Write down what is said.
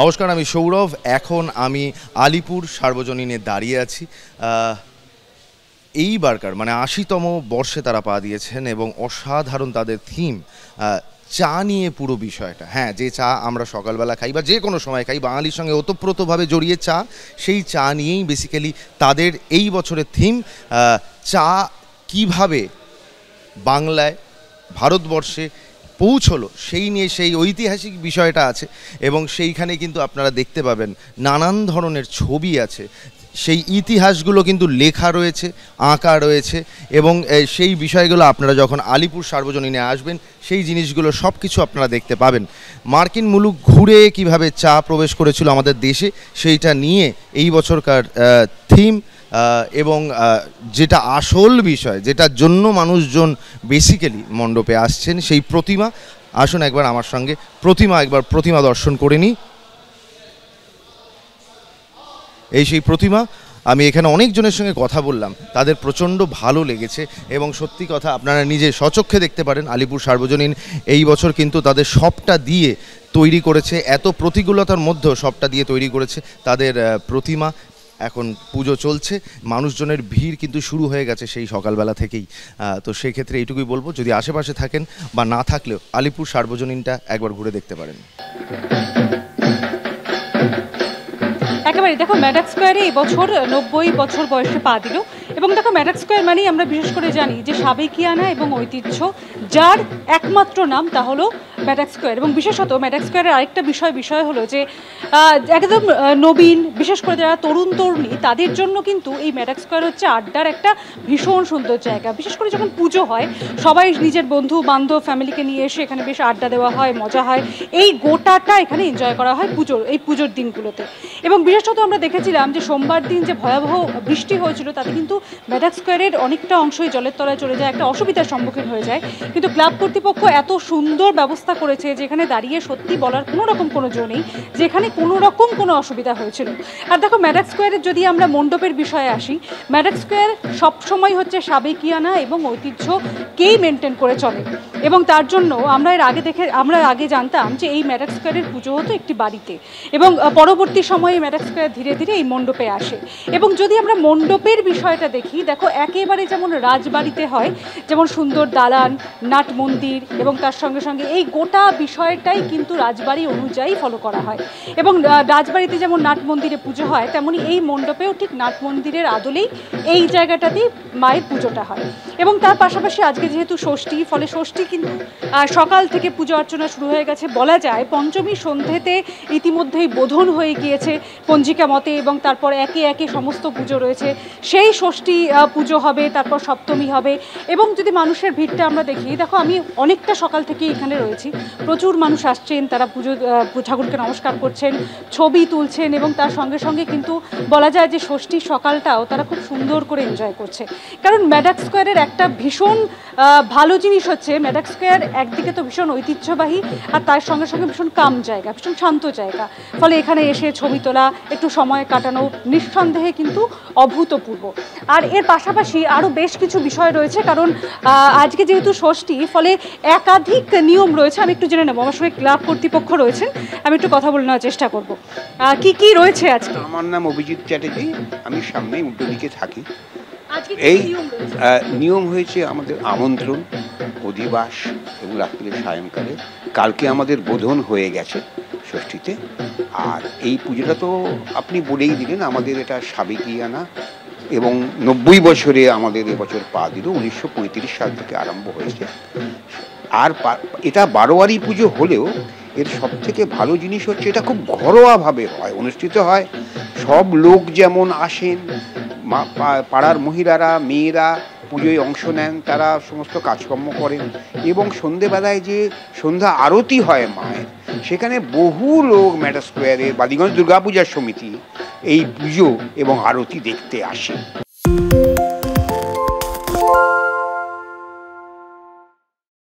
নমস্কার, আমি সৌরভ। এখন আমি আলিপুর সার্বজনীনে দাঁড়িয়ে আছি। এইবারকার মানে ৮০তম বর্ষে তারা পা দিয়েছেন এবং অসাধারণ তাদের থিম চা নিয়ে পুরো বিষয়টা। হ্যাঁ, যে চা আমরা সকালবেলা খাই বা যে কোনো সময় খাই, বাঙালির সঙ্গে ওতপ্রোতভাবে জড়িয়ে চা, সেই চা নিয়েই বেসিক্যালি তাদের এই বছরের থিম। চা কিভাবে বাংলায়, ভারতবর্ষে পৌঁছলো সেই নিয়ে সেই ঐতিহাসিক বিষয়টা আছে এবং সেইখানে কিন্তু আপনারা দেখতে পাবেন নানান ধরনের ছবি আছে, সেই ইতিহাসগুলো কিন্তু লেখা রয়েছে, আঁকা রয়েছে এবং সেই বিষয়গুলো আপনারা যখন আলিপুর সার্বজনীনে আসবেন সেই জিনিসগুলো সব কিছু আপনারা দেখতে পাবেন। মার্কিন মুলুক ঘুরে কিভাবে চা প্রবেশ করেছিল আমাদের দেশে, সেইটা নিয়ে এই বছরকার থিম এবং যেটা আসল বিষয়, যেটার জন্য মানুষজন বেসিক্যালি মণ্ডপে আসছেন, সেই প্রতিমা। আসুন একবার আমার সঙ্গে প্রতিমা দর্শন করে নিই। এই সেই প্রতিমা। আমি এখানে অনেকজনের সঙ্গে কথা বললাম, তাদের প্রচণ্ড ভালো লেগেছে এবং সত্যি কথা আপনারা নিজে স্বচক্ষে দেখতে পারেন আলিপুর সার্বজনীন এই বছর কিন্তু তাদের সবটা দিয়ে তৈরি করেছে, এত প্রতিকূলতার মধ্যেও সবটা দিয়ে তৈরি করেছে তাদের প্রতিমা। এখন পুজো চলছে, মানুষজনের ভিড় কিন্তু শুরু হয়ে গেছে সেই সকালবেলা থেকেই। তো সেক্ষেত্রে এইটুকুই বলবো, যদি আশেপাশে থাকেন বা না থাকলেও আলিপুর সার্বজনীনটা একবার ঘুরে দেখতে পারেন। একেবারে দেখো, ম্যাডাক স্কোয়ারে এই বছর ৯০ বছর বয়সে পা দিল এবং দেখো ম্যাডাক স্কোয়ার মানেই আমরা বিশেষ করে জানি যে সাবেকিয়ানা এবং ঐতিহ্য, যার একমাত্র নাম তা হলো ম্যাডাক স্কোয়ার। এবং বিশেষত ম্যাডাক স্কোয়ারের আরেকটা বিষয় হলো যে একদম নবীন, বিশেষ করে যারা তরুণ তরুণী, তাদের জন্য কিন্তু এই ম্যাডাক স্কোয়ার হচ্ছে আড্ডার একটা ভীষণ সুন্দর জায়গা। বিশেষ করে যখন পুজো হয়, সবাই নিজের বন্ধু বান্ধব ফ্যামিলিকে নিয়ে এসে এখানে বেশ আড্ডা দেওয়া হয়, মজা হয়, এই গোটাটা এখানে এনজয় করা হয় পুজোর দিনগুলোতে। এবং বিশেষত আমরা দেখেছিলাম যে সোমবার দিন যে ভয়াবহ বৃষ্টি হয়েছিল, তাতে কিন্তু ম্যাডাক স্কোয়ারের অনেকটা অংশই জলের তলায় চলে যায়, একটা অসুবিধার সম্মুখীন হয়ে যায়। কিন্তু ক্লাব কর্তৃপক্ষ এত সুন্দর ব্যবস্থা করেছে যেখানে দাঁড়িয়ে সত্যি বলার কোনো জো নেই যেখানে কোনো অসুবিধা হয়েছিল। আর দেখো ম্যাডাক স্কোয়ারের যদি আমরা মণ্ডপের বিষয়ে আসি, ম্যাডাক স্কোয়ার সবসময় হচ্ছে সাবেকিয়ানা এবং ঐতিহ্যকেই মেনটেন করে চলে এবং তার জন্য আমরা আগে জানতাম যে এই ম্যাডাক স্কোয়ারের পুজো হতো একটি বাড়িতে এবং পরবর্তী সময়ে ম্যাডাক স্কোয়ার ধীরে ধীরে এই মণ্ডপে আসে। এবং যদি আমরা মণ্ডপের বিষয়টা দেখি, দেখো একেবারে যেমন রাজবাড়িতে হয়, যেমন সুন্দর দালান, নাট মন্দির এবং তার সঙ্গে সঙ্গে এই গোটা বিষয়টাই কিন্তু রাজবাড়ি অনুযায়ী ফলো করা হয়। এবং রাজবাড়িতে যেমন নাট মন্দিরে পুজো হয়, তেমনি এই মণ্ডপেও ঠিক নাট মন্দিরের আদলেই এই জায়গাটাতেই মায়ের পুজোটা হয়। এবং তার পাশাপাশি আজকে যেহেতু ষষ্ঠী, ফলে ষষ্ঠী কিন্তু সকাল থেকে পুজো অর্চনা শুরু হয়ে গেছে। বলা যায় পঞ্চমী সন্ধ্যেতে ইতিমধ্যেই বোধন হয়ে গিয়েছে পঞ্জিকা মতে এবং তারপর একে একে সমস্ত পুজো রয়েছে। সেই ষষ্ঠী পুজো হবে, তারপর সপ্তমী হবে। এবং যদি মানুষের ভিড়টা আমরা দেখি, দেখো আমি অনেকটা সকাল থেকে এখানে রয়েছি, প্রচুর মানুষ আসছেন, তারা ঠাকুরকে নমস্কার করছেন, ছবি তুলছেন এবং তার সঙ্গে সঙ্গে কিন্তু বলা যায় যে ষষ্ঠীর সকালটাও তারা খুব সুন্দর করে এনজয় করছে। কারণ ম্যাডাক স্কোয়ারের একটা ভীষণ ভালো জিনিস হচ্ছে, ম্যাডাক স্কোয়ার একদিকে তো ভীষণ ঐতিহ্যবাহী আর তার সঙ্গে সঙ্গে ভীষণ কাম জায়গা, ভীষণ শান্ত জায়গা। ফলে এখানে এসে ছবি তোলা, একটু সময় কাটানো নিঃসন্দেহে কিন্তু অভূতপূর্ব। আর এর পাশাপাশি আরও বেশ কিছু বিষয় রয়েছে, কারণ আজকে যেহেতু ষষ্ঠী, ফলে একাধিক নিয়ম রয়েছে। আমি একটু জেনে নেবো, আমার সঙ্গে ক্লাব কর্তৃপক্ষ রয়েছেন, আমি একটু কথা বলে নেওয়ার চেষ্টা করব। কি রয়েছে আজকে? আমার নাম অভিজিৎ চ্যাটার্জি, আমি সামনেই উল্টো দিকে থাকি। এই নিয়ম হয়েছে আমাদের আমন্ত্রণ, অধিবাস এবং রাত্রে সায়ংকালে। কালকে আমাদের বোধন হয়ে গেছে ষষ্ঠীতে। আর এই পুজোটা তো আপনি বলেই দিলেন, আমাদের এটা সাবেকিয়ানা এবং ৯০ বছরে আমাদের এবছর পা দিল। ১৯৩৫ সাল থেকে আরম্ভ হয়েছে। আর এটা বারোয়ারি পুজো হলেও এর সব থেকে ভালো জিনিস হচ্ছে এটা খুব ঘরোয়াভাবে অনুষ্ঠিত হয়। সব লোক যেমন আসেন, পাড়ার মহিলারা, মেয়েরা পুজোয় অংশ নেন, তারা সমস্ত কাজকর্ম করেন এবং সন্ধেবেলায় যে সন্ধ্যা আরতি হয় মায়ের, সেখানে বহু লোক ম্যাডাক স্কোয়ারের বালিগঞ্জ দুর্গাপূজার সমিতি এই পুজো এবং আরতি দেখতে আসে।